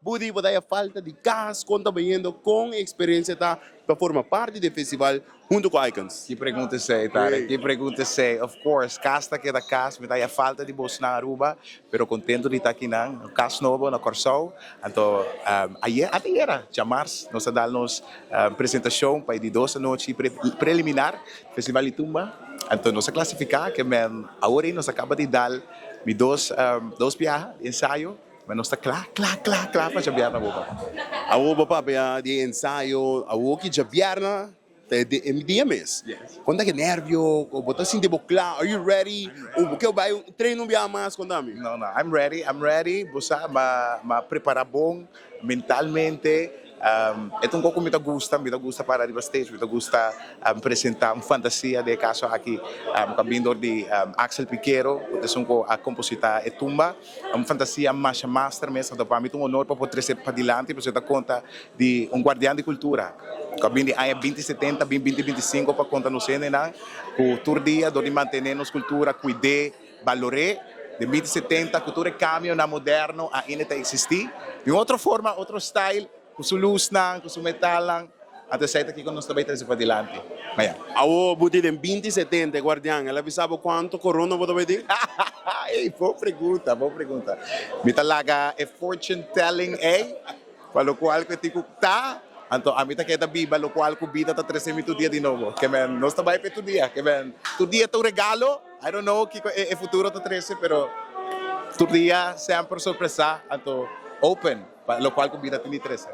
Buddy, a falta de gas, conta vindo com experiência tá para formar parte do festival junto com Icons. Que pergunta é, Tarek? Que pergunta é? Of course, casta que da casa, me dá a falta de bolsa na Aruba, pero contento de estar aqui na casa novo, na Corsol. Então, até era, já março, nós damos apresentação para de 12 noite preliminar, Festival de Tumba. Então, nós classificar que agora nós acaba de dar dois viagens, ensaio, mas nós está claro para já viajar na Aruba. A Uba para de ensaio, a Uba que já vierna, de dia mês. Yes. Quando é que nervio, ou botar assim de boclá, are you ready? O que eu vai treino bem mais quando a mim? Não, I'm ready. Você me preparar bom mentalmente. É um pouco me gusta para a stage, me gusta apresentar uma fantasia de caso aqui, cabindo de Axel Piquero, que é a compositor e tumba, uma fantasia mais master mesmo, então para mim é um honor para poder ser para adiante, para você dar conta de guardião de cultura. Cabindo aí 2070, 2025 para conta no cena, né? O tour dia, onde manteremos cultura, cuidar, valorar. De 2070, cultura cambia na moderno, ainda está existir. De outra forma, outro style, com sua luz, com seu metal, até sair aqui com nós também trazer para adiante. Mas, A Uba Buddy em 2070, guardião, ela avisava quanto corona vou dar de? Ei, boa pergunta. Me talaga é fortune telling, para o qual que te tá. Então, a mim tá queda biba, o qual que vida tá 13 minutos dia de novo. Que men, nós também para tu dia, que men, tu dia tu regalo. I don't know que é futuro tá 13, pero tu dia sempre sorpresa, então open, para o qual que vida tem 13.